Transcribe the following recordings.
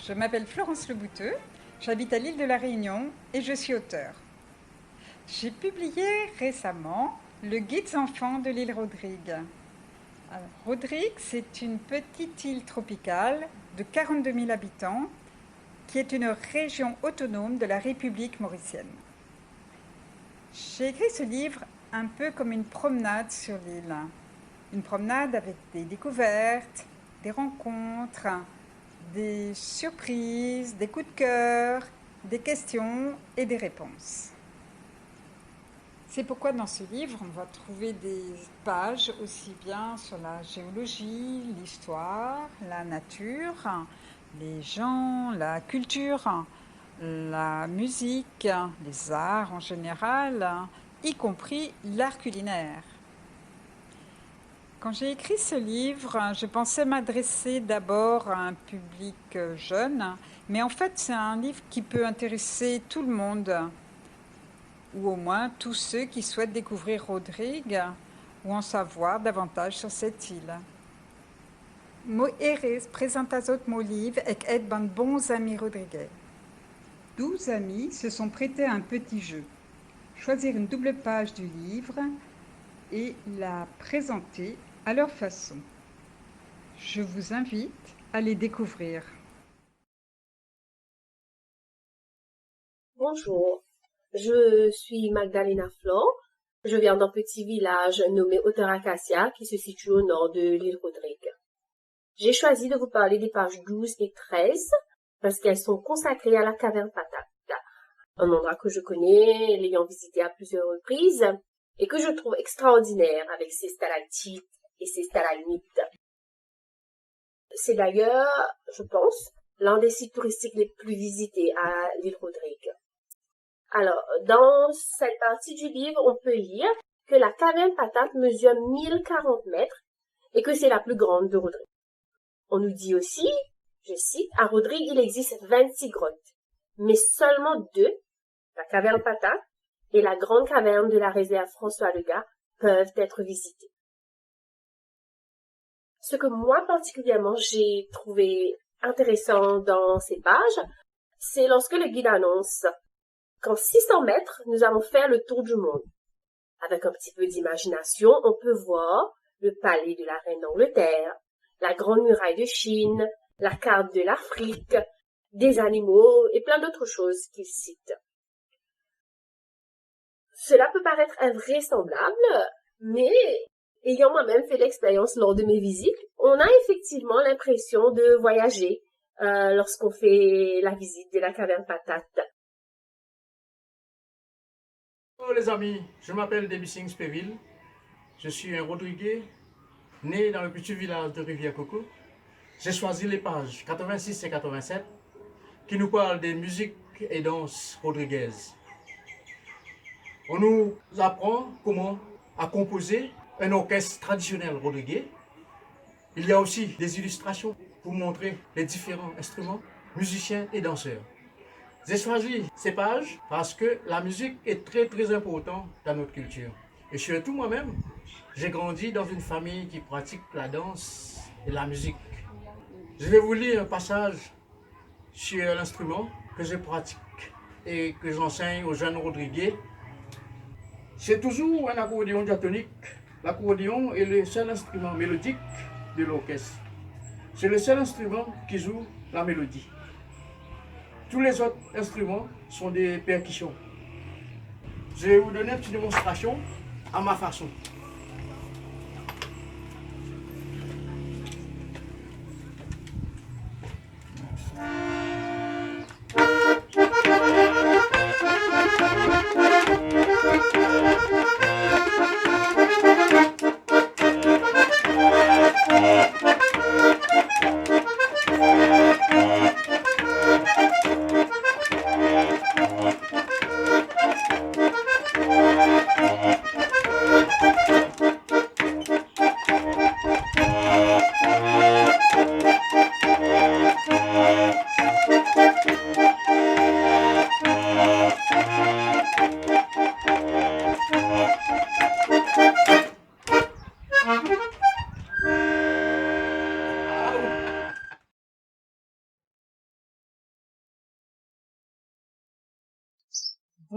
Je m'appelle Florence Lebouteux, j'habite à l'île de la Réunion et je suis auteure. J'ai publié récemment le Guide enfants de l'île Rodrigue. Alors, Rodrigue, c'est une petite île tropicale de 42 000 habitants qui est une région autonome de la République mauricienne. J'ai écrit ce livre un peu comme une promenade sur l'île. Une promenade avec des découvertes, des rencontres, des surprises, des coups de cœur, des questions et des réponses. C'est pourquoi dans ce livre, on va trouver des pages aussi bien sur la géologie, l'histoire, la nature, les gens, la culture, la musique, les arts en général, y compris l'art culinaire. Quand j'ai écrit ce livre, je pensais m'adresser d'abord à un public jeune, mais en fait c'est un livre qui peut intéresser tout le monde, ou au moins tous ceux qui souhaitent découvrir Rodrigue ou en savoir davantage sur cette île. Mo Erez presentas mo livre ek et ban bons amis rodriguais. 12 amis se sont prêtés à un petit jeu. Choisir une double page du livre et la présenter à leur façon. Je vous invite à les découvrir. Bonjour, je suis Magdalena Flor. Je viens d'un petit village nommé Otaracacia qui se situe au nord de l'île Rodrigue. J'ai choisi de vous parler des pages 12 et 13 parce qu'elles sont consacrées à la caverne Patate, un endroit que je connais, l'ayant visité à plusieurs reprises et que je trouve extraordinaire avec ses stalactites et ses stalagmites. C'est d'ailleurs, je pense, l'un des sites touristiques les plus visités à l'île Rodrigue. Alors, dans cette partie du livre, on peut lire que la caverne Patate mesure 1040 mètres et que c'est la plus grande de Rodrigue. On nous dit aussi, je cite, à Rodrigue, il existe 26 grottes, mais seulement 2, la caverne Patate et la grande caverne de la réserve François Legas, peuvent être visitées. Ce que moi particulièrement j'ai trouvé intéressant dans ces pages, c'est lorsque le guide annonce qu'en 600 mètres, nous allons faire le tour du monde. Avec un petit peu d'imagination, on peut voir le palais de la reine d'Angleterre, la grande muraille de Chine, la carte de l'Afrique, des animaux et plein d'autres choses qu'il cite. Cela peut paraître invraisemblable, mais ayant moi-même fait l'expérience lors de mes visites, on a effectivement l'impression de voyager lorsqu'on fait la visite de la caverne Patate. Bonjour les amis, je m'appelle Debussy Spéville, je suis un Rodriguais, né dans le petit village de Rivière-Coco. J'ai choisi les pages 86 et 87 qui nous parlent des musiques et danses rodriguaises. On nous apprend comment à composer un orchestre traditionnel rodriguais. Il y a aussi des illustrations pour montrer les différents instruments, musiciens et danseurs. J'ai choisi ces pages parce que la musique est très importante dans notre culture. Et surtout moi-même, j'ai grandi dans une famille qui pratique la danse et la musique. Je vais vous lire un passage sur l'instrument que je pratique et que j'enseigne aux jeunes rodriguais. C'est toujours un accordéon diatonique. L'accordéon est le seul instrument mélodique de l'orchestre. C'est le seul instrument qui joue la mélodie. Tous les autres instruments sont des percussions. Je vais vous donner une petite démonstration à ma façon.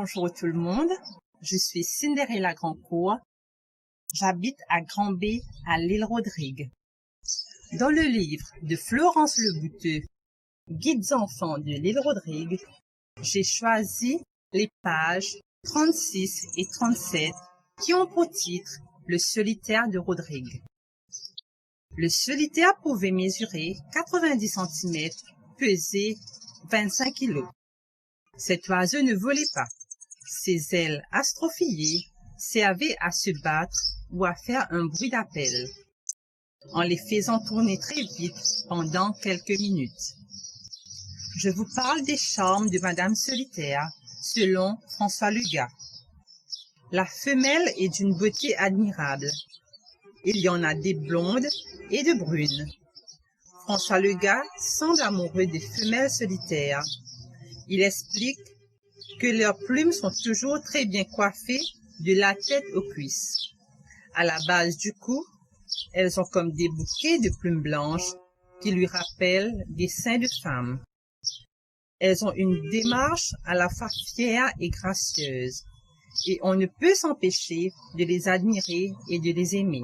Bonjour tout le monde, je suis Cinderella Grandcourt, j'habite à Grand-B à l'île Rodrigue. Dans le livre de Florence Lebouteux, Guides enfants de l'île Rodrigue, j'ai choisi les pages 36 et 37 qui ont pour titre Le solitaire de Rodrigue. Le solitaire pouvait mesurer 90 cm, peser 25 kg. Cet oiseau ne volait pas. Ses ailes astrophilées servaient à se battre ou à faire un bruit d'appel, en les faisant tourner très vite pendant quelques minutes. Je vous parle des charmes de Madame Solitaire, selon François Legas. La femelle est d'une beauté admirable. Il y en a des blondes et de brunes. François Legas semble amoureux des femelles solitaires. Il explique que leurs plumes sont toujours très bien coiffées de la tête aux cuisses. À la base du cou, elles ont comme des bouquets de plumes blanches qui lui rappellent des seins de femmes. Elles ont une démarche à la fois fière et gracieuse, et on ne peut s'empêcher de les admirer et de les aimer.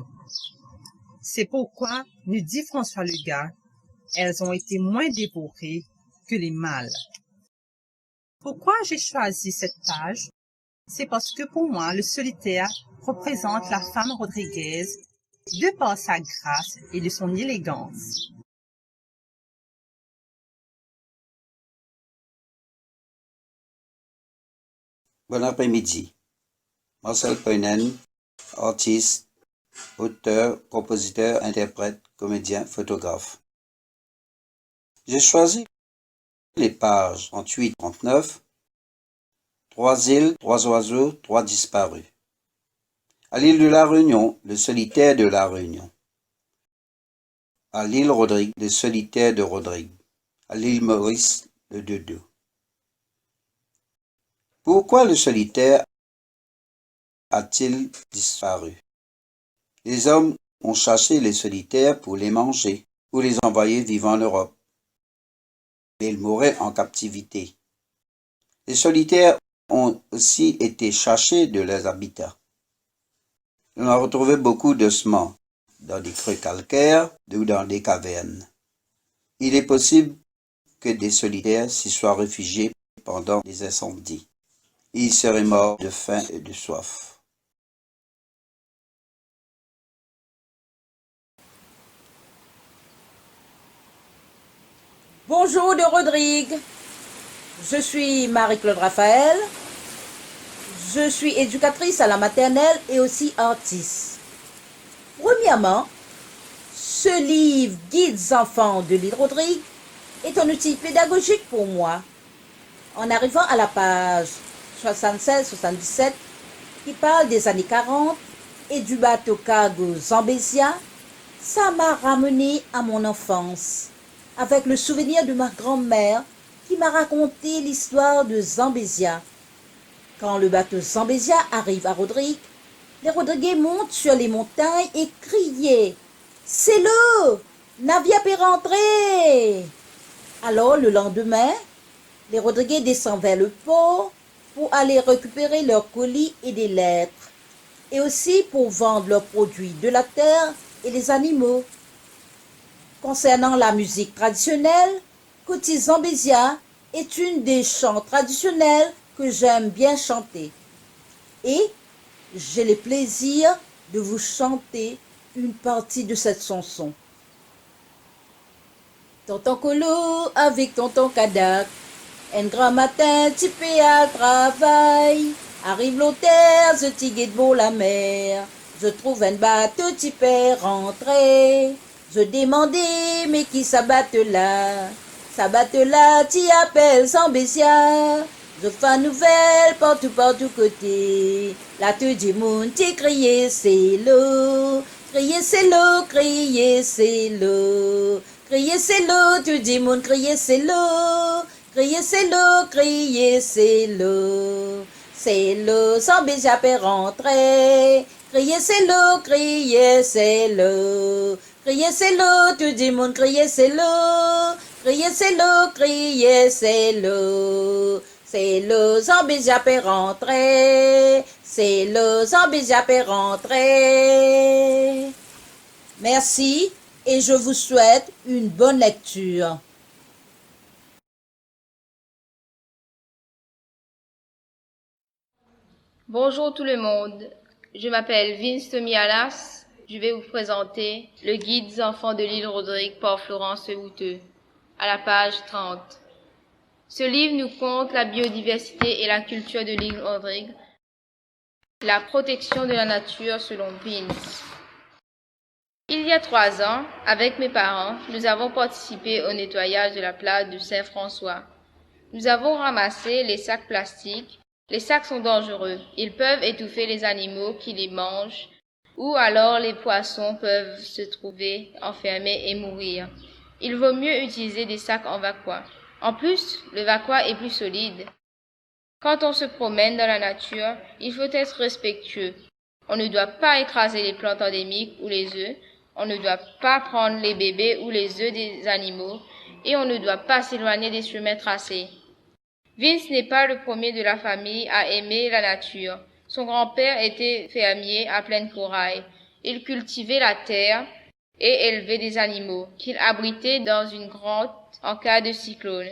C'est pourquoi, nous dit François Legas, elles ont été moins dévorées que les mâles. Pourquoi j'ai choisi cette page? C'est parce que pour moi, le solitaire représente la femme rodriguaise de par sa grâce et de son élégance. Bon après-midi. Marcel Peunen, artiste, auteur, compositeur, interprète, comédien, photographe. J'ai choisi les pages 38-39, 3 îles, 3 oiseaux, 3 disparus. À l'île de la Réunion, le solitaire de la Réunion. À l'île Rodrigue, le solitaire de Rodrigue. À l'île Maurice, le dodo. Pourquoi le solitaire a-t-il disparu? Les hommes ont chassé les solitaires pour les manger ou les envoyer vivre en Europe. Mais ils mouraient en captivité. Les solitaires ont aussi été chassés de leurs habitats. On a retrouvé beaucoup d'ossements dans des creux calcaires ou dans des cavernes. Il est possible que des solitaires s'y soient réfugiés pendant des incendies. Ils seraient morts de faim et de soif. Bonjour de Rodrigue, je suis Marie-Claude Raphaël, je suis éducatrice à la maternelle et aussi artiste. Premièrement, ce livre Guides enfants de l'île Rodrigue est un outil pédagogique pour moi. En arrivant à la page 76-77 qui parle des années 40 et du bateau cargo Zambésia, ça m'a ramené à mon enfance, avec le souvenir de ma grand-mère qui m'a raconté l'histoire de Zambésia. Quand le bateau Zambésia arrive à Rodrigue, les Rodriguais montent sur les montagnes et criaient « C'est l'eau! Navire peut rentrer !» Alors le lendemain, les Rodriguais descendent vers le port pour aller récupérer leurs colis et des lettres, et aussi pour vendre leurs produits de la terre et les animaux. Concernant la musique traditionnelle, Koti Zambésia est une des chants traditionnels que j'aime bien chanter. Et j'ai le plaisir de vous chanter une partie de cette chanson. Tonton Colo avec tonton Kadak, un grand matin, tu peux à travail. Arrive l'auteur, je tigue de la mer. Je trouve un bateau, tu peux rentrer. Je demandais, mais qui s'abatte là? S'abatte là, tu appelles Zambésia. Je fais nouvelle partout côté. Là, tout du monde, tu crier, c'est l'eau. Crier, c'est l'eau, crier, c'est l'eau. Crier, c'est l'eau, tout du monde, crier, c'est l'eau. Crier, c'est l'eau, crier, c'est l'eau. C'est l'eau, Zambésia peut rentrer. Crier, c'est l'eau, crier, c'est l'eau. Crier, c'est l'eau, tout du monde, crier, c'est l'eau. Crier, c'est l'eau, crier, c'est l'eau. C'est le zombie japé rentré. C'est le zombie japé rentré. Merci et je vous souhaite une bonne lecture. Bonjour tout le monde, je m'appelle Vince Tomialas. Je vais vous présenter le guide des enfants de l'île Rodrigue par Florence Houteux, à la page 30. Ce livre nous conte la biodiversité et la culture de l'île Rodrigue, la protection de la nature selon Vince. Il y a 3 ans, avec mes parents, nous avons participé au nettoyage de la plage de Saint-François. Nous avons ramassé les sacs plastiques. Les sacs sont dangereux. Ils peuvent étouffer les animaux qui les mangent, ou alors les poissons peuvent se trouver enfermés et mourir. Il vaut mieux utiliser des sacs en Vaqua. En plus, le Vaqua est plus solide. Quand on se promène dans la nature, il faut être respectueux. On ne doit pas écraser les plantes endémiques ou les œufs. On ne doit pas prendre les bébés ou les œufs des animaux. Et on ne doit pas s'éloigner des chemins tracés. Vince n'est pas le premier de la famille à aimer la nature. Son grand-père était fermier à Plaine-Corail. Il cultivait la terre et élevait des animaux qu'il abritait dans une grotte en cas de cyclone.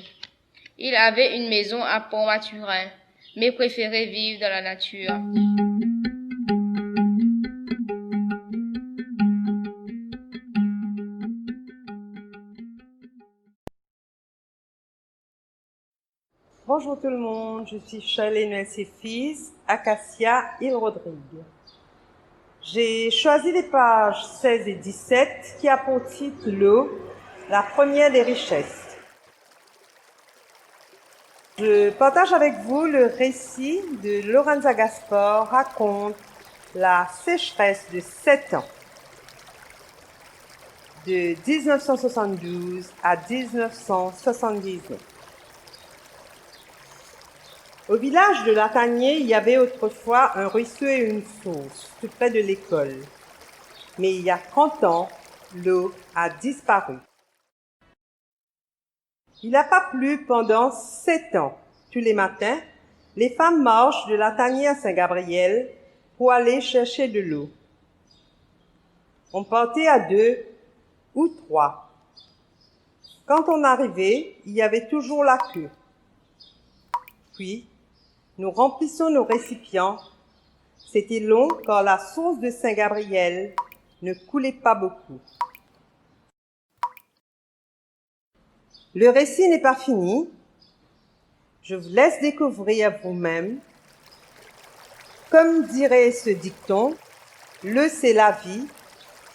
Il avait une maison à Pont-Maturin, mais préférait vivre dans la nature. Bonjour tout le monde, je suis Charlène Elsefis, Acacia, île Rodrigue. J'ai choisi les pages 16 et 17 qui a pour titre l'eau, la première des richesses. Je partage avec vous le récit de Lorenza Gaspar raconte la sécheresse de 7 ans, de 1972 à 1979. Au village de Latanier, il y avait autrefois un ruisseau et une source, tout près de l'école. Mais il y a 30 ans, l'eau a disparu. Il n'a pas plu pendant 7 ans. Tous les matins, les femmes marchent de Latanier à Saint-Gabriel pour aller chercher de l'eau. On partait à 2 ou 3. Quand on arrivait, il y avait toujours la queue. Puis, nous remplissons nos récipients. C'était long car la source de Saint-Gabriel ne coulait pas beaucoup. Le récit n'est pas fini. Je vous laisse découvrir vous-même. Comme dirait ce dicton, l'eau c'est la vie.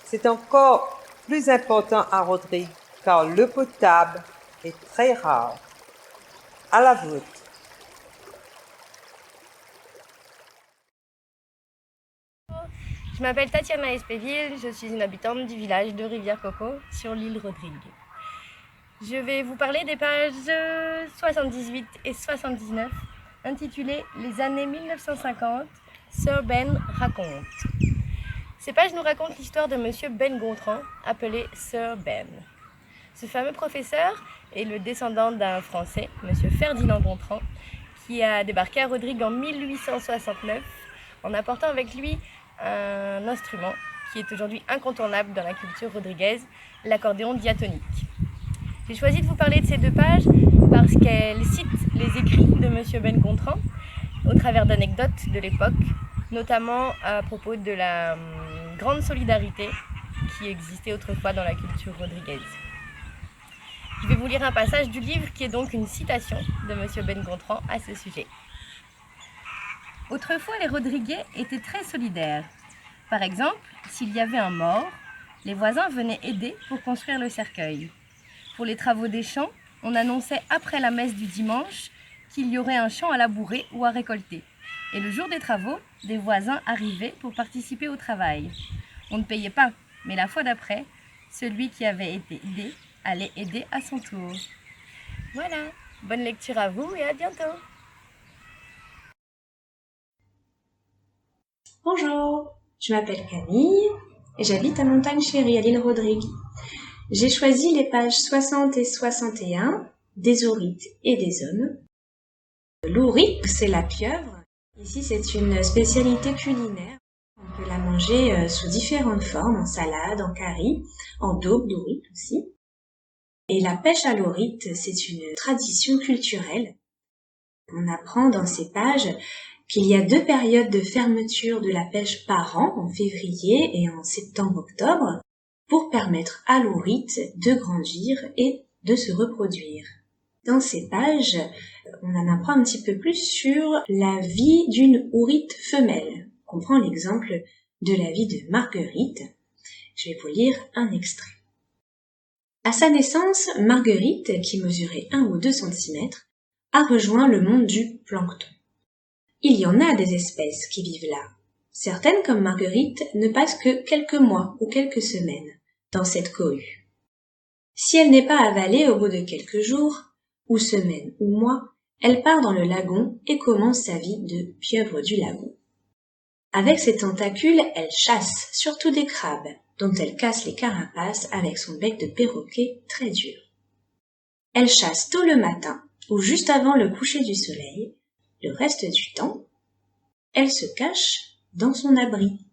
C'est encore plus important à Rodrigue car l'eau potable est très rare. À la vôtre. Je m'appelle Tatiana Espéville, je suis une habitante du village de Rivière-Coco sur l'île Rodrigue. Je vais vous parler des pages 78 et 79 intitulées « Les années 1950, Sir Ben raconte ». Ces pages nous racontent l'histoire de Monsieur Ben Gontran, appelé Sir Ben. Ce fameux professeur est le descendant d'un Français, Monsieur Ferdinand Gontran, qui a débarqué à Rodrigue en 1869 en apportant avec lui un instrument qui est aujourd'hui incontournable dans la culture rodriguaise, l'accordéon diatonique. J'ai choisi de vous parler de ces 2 pages parce qu'elles citent les écrits de Monsieur Ben Gontran au travers d'anecdotes de l'époque, notamment à propos de la grande solidarité qui existait autrefois dans la culture rodriguaise. Je vais vous lire un passage du livre qui est donc une citation de Monsieur Ben Gontran à ce sujet. Autrefois, les Rodriguais étaient très solidaires. Par exemple, s'il y avait un mort, les voisins venaient aider pour construire le cercueil. Pour les travaux des champs, on annonçait après la messe du dimanche qu'il y aurait un champ à labourer ou à récolter. Et le jour des travaux, des voisins arrivaient pour participer au travail. On ne payait pas, mais la fois d'après, celui qui avait été aidé allait aider à son tour. Voilà, bonne lecture à vous et à bientôt. Bonjour, je m'appelle Camille et j'habite à Montagne Chérie à l'île Rodrigue. J'ai choisi les pages 60 et 61 des Aurites et des Hommes L'ourite, c'est la pieuvre. Ici, c'est une spécialité culinaire. On peut la manger sous différentes formes, en salade, en curry, en daube d'ourite aussi. Et la pêche à l'ourite, c'est une tradition culturelle. On apprend dans ces pages qu'il y a 2 périodes de fermeture de la pêche par an, en février et en septembre-octobre, pour permettre à l'ourite de grandir et de se reproduire. Dans ces pages, on en apprend un petit peu plus sur la vie d'une ourite femelle. On prend l'exemple de la vie de Marguerite. Je vais vous lire un extrait. À sa naissance, Marguerite, qui mesurait 1 ou 2 cm, a rejoint le monde du plancton. Il y en a des espèces qui vivent là. Certaines, comme Marguerite, ne passent que quelques mois ou quelques semaines dans cette cohue. Si elle n'est pas avalée au bout de quelques jours, ou semaines ou mois, elle part dans le lagon et commence sa vie de pieuvre du lagon. Avec ses tentacules, elle chasse, surtout des crabes, dont elle casse les carapaces avec son bec de perroquet très dur. Elle chasse tôt le matin ou juste avant le coucher du soleil. Le reste du temps, elle se cache dans son abri.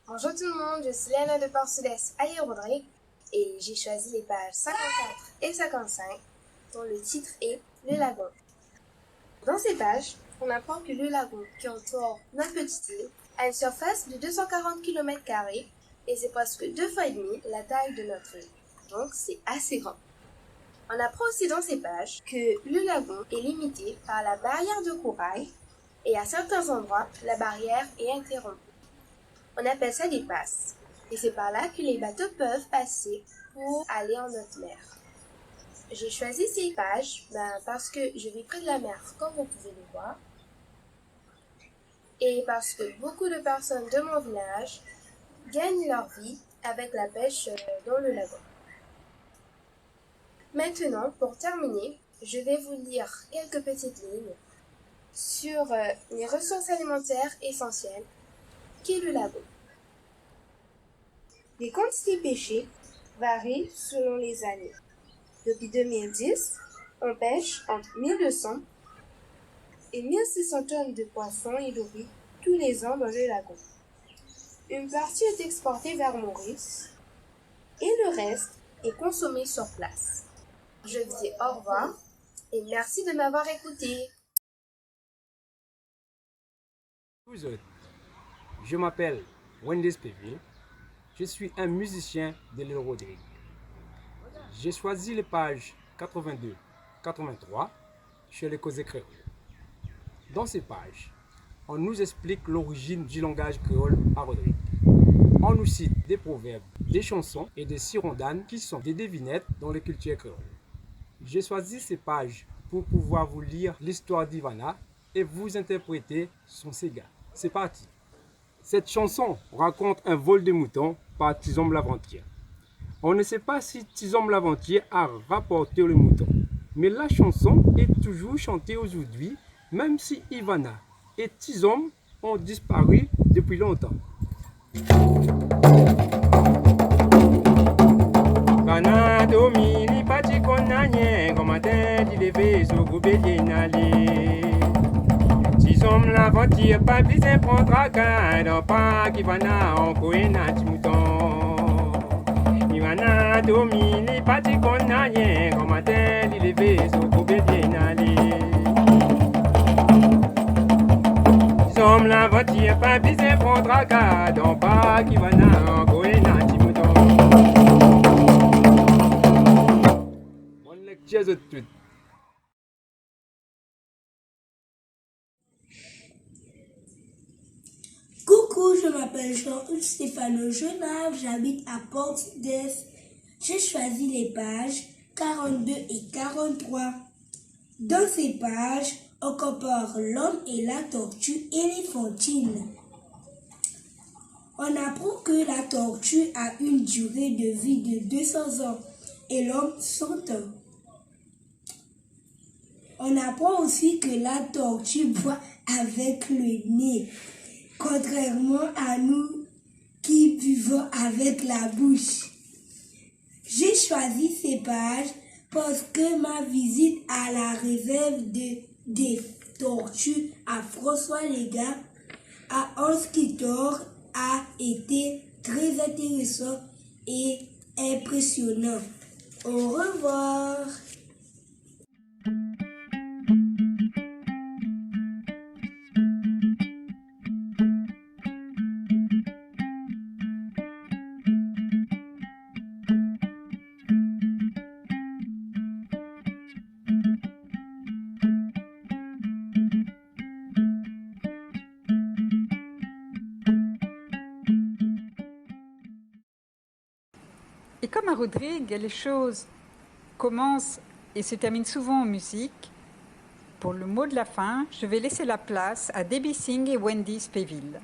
Bonjour tout le monde, je suis Léna de Port-Sud-Est à l'île Rodrigue et j'ai choisi les pages 54 et 55 dont le titre est Le lagon. Dans ces pages, on apprend que le lagon qui entoure notre petite île a une surface de 240 km² et c'est presque 2 fois et demi la taille de notre île. Donc c'est assez grand. On apprend aussi dans ces pages que le lagon est limité par la barrière de corail et à certains endroits, la barrière est interrompue. On appelle ça des passes et c'est par là que les bateaux peuvent passer pour aller en haute mer. J'ai choisi ces pages parce que je vis près de la mer, comme vous pouvez le voir, et parce que beaucoup de personnes de mon village gagnent leur vie avec la pêche dans le lagon. Maintenant, pour terminer, je vais vous lire quelques petites lignes sur les ressources alimentaires essentielles qu'est le lagon. Les quantités pêchées varient selon les années. Depuis 2010, on pêche entre 1200 et 1600 tonnes de poissons et de riz tous les ans dans le lagon. Une partie est exportée vers Maurice et le reste est consommé sur place. Je vous dis au revoir et merci de m'avoir écouté. Je m'appelle Wendy Spéville. Je suis un musicien de l'île Rodrigue. J'ai choisi les pages 82-83 chez les Causées créoles. Dans ces pages, on nous explique l'origine du langage créole à Rodrigue. On nous cite des proverbes, des chansons et des sirondanes qui sont des devinettes dans les cultures créoles. J'ai choisi ces pages pour pouvoir vous lire l'histoire d'Ivana et vous interpréter son Sega. C'est parti. Cette chanson raconte un vol de moutons par Tizom Laventier. On ne sait pas si Tizom Laventier a rapporté le mouton, mais la chanson est toujours chantée aujourd'hui, même si Ivana et Tizom ont disparu depuis longtemps. Kana domini pati konanye komate di leve so goubeli nale. Tizom Laventier pas besoin prendre qu'un dans pas qui va na en koena timouton. Ivana domini pati konanye komate di leve so goubeli nale. Tizom Laventier pas besoin prendre qu'un dans pas qui va na en koena timouton. Bonne lecture de tout. Coucou, je m'appelle Jean-Hugues Stéphano Genave, j'habite à Port-Sud-Est. J'ai choisi les pages 42 et 43. Dans ces pages, on compare l'homme et la tortue éléphantine. On apprend que la tortue a une durée de vie de 200 ans et l'homme 100 ans. On apprend aussi que la tortue boit avec le nez, contrairement à nous qui buvons avec la bouche. J'ai choisi ces pages parce que ma visite à la réserve des tortues à François Légat à Anse-Kitor a été très intéressant et impressionnant. Au revoir. Et comme à Rodrigue, les choses commencent et se terminent souvent en musique, pour le mot de la fin, je vais laisser la place à Debbie Singh et Wendy Spéville.